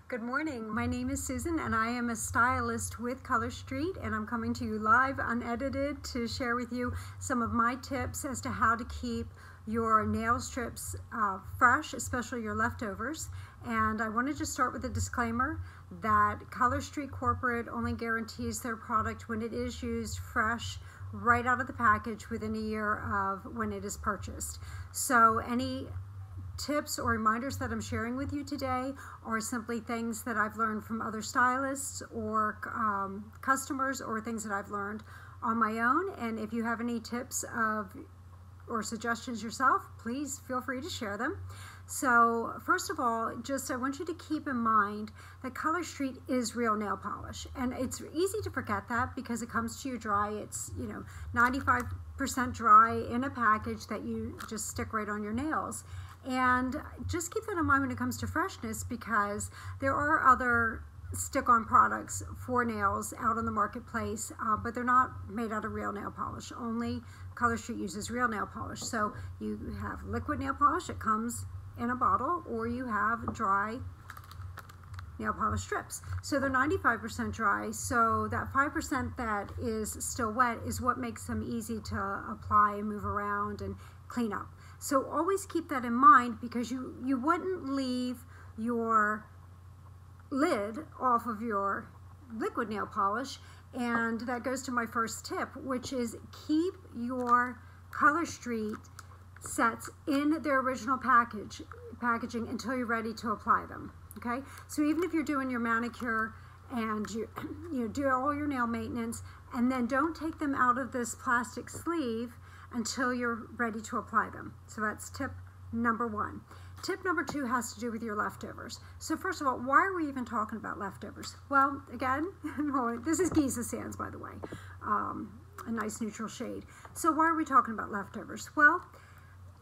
Good morning. My name is Susan and I am a stylist with Color Street, and I'm coming to you live unedited to share with you some of my tips as to how to keep your nail strips fresh, especially your leftovers. And I want to just start with a disclaimer that Color Street Corporate only guarantees their product when it is used fresh right out of the package within a year of when it is purchased. So any tips or reminders that I'm sharing with you today are simply things that I've learned from other stylists or customers, or things that I've learned on my own. And if you have any tips or suggestions yourself, please feel free to share them. So first of all, I want you to keep in mind that Color Street is real nail polish, and it's easy to forget that because it comes to you dry. It's 95% dry in a package that you just stick right on your nails. And just keep that in mind when it comes to freshness, because there are other stick-on products for nails out on the marketplace, but they're not made out of real nail polish. Only Color Street uses real nail polish. So you have liquid nail polish that comes in a bottle, or you have dry nail polish strips. So they're 95% dry, so that 5% that is still wet is what makes them easy to apply and move around and clean up. So always keep that in mind, because you wouldn't leave your lid off of your liquid nail polish. And that goes to my first tip, which is keep your Color Street sets in their original packaging until you're ready to apply them. Okay, so even if you're doing your manicure and you do all your nail maintenance, and then don't take them out of this plastic sleeve until you're ready to apply them. So that's tip number one. Tip number two has to do with your leftovers. So first of all, why are we even talking about leftovers? Well, again, this is Giza Sands, by the way, a nice neutral shade. So why are we talking about leftovers? Well,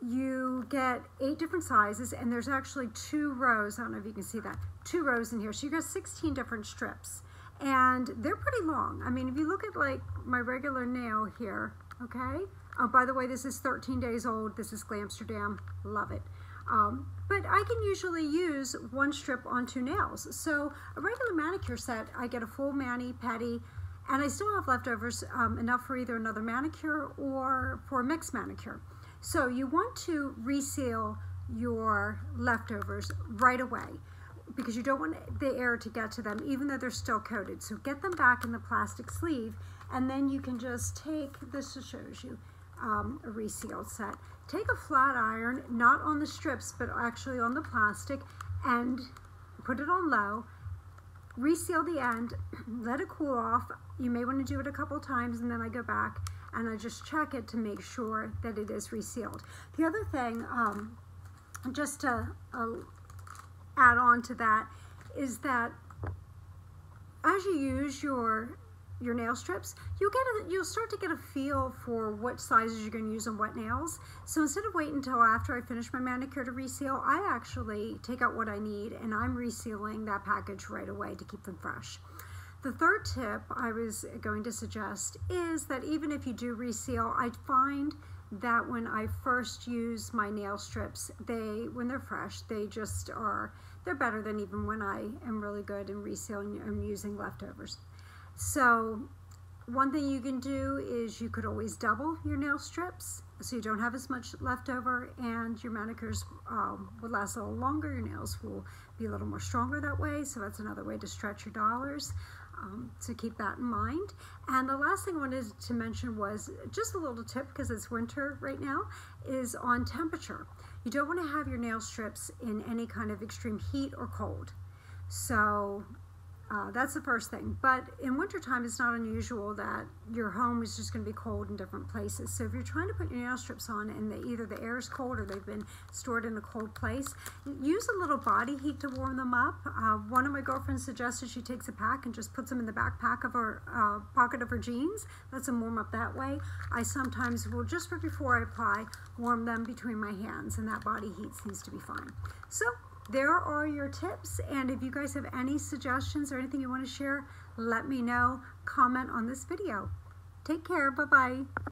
you get 8 different sizes, and there's actually 2 rows. I don't know if you can see that. 2 rows in here. So you got 16 different strips, and they're pretty long. I mean, if you look at like my regular nail here, okay? Oh, by the way, this is 13 days old. This is Glamsterdam. Love it. But I can usually use 1 strip on 2 nails. So a regular manicure set, I get a full mani, pedi, and I still have leftovers, enough for either another manicure or for a mixed manicure. So you want to reseal your leftovers right away, because you don't want the air to get to them even though they're still coated. So get them back in the plastic sleeve, and then you can just take, this just shows you a resealed set. Take a flat iron, not on the strips but actually on the plastic, and put it on low. Reseal the end, let it cool off. You may want to do it a couple times, and then I go back and I just check it to make sure that it is resealed. The other thing, just to add on to that, is that as you use your nail strips, you'll start to get a feel for what sizes you're going to use on what nails. So instead of waiting until after I finish my manicure to reseal, I actually take out what I need and I'm resealing that package right away to keep them fresh. The third tip I was going to suggest is that even if you do reseal, I find that when I first use my nail strips, when they're fresh, they're better than even when I am really good in resealing and using leftovers. So one thing you can do is you could always double your nail strips so you don't have as much leftover, and your manicures will last a little longer. Your nails will be a little more stronger that way, so that's another way to stretch your dollars. So keep that in mind. And the last thing I wanted to mention was just a little tip, because it's winter right now, is on temperature. You don't want to have your nail strips in any kind of extreme heat or cold. So that's the first thing. But in wintertime, it's not unusual that your home is just going to be cold in different places. So if you're trying to put your nail strips on and either the air is cold or they've been stored in a cold place, use a little body heat to warm them up. One of my girlfriends suggested she takes a pack and just puts them in the backpack of her pocket of her jeans. Lets them warm up that way. I sometimes will, just before I apply, warm them between my hands, and that body heat seems to be fine. So there are your tips, and if you guys have any suggestions or anything you want to share, let me know. Comment on this video. Take care. Bye-bye.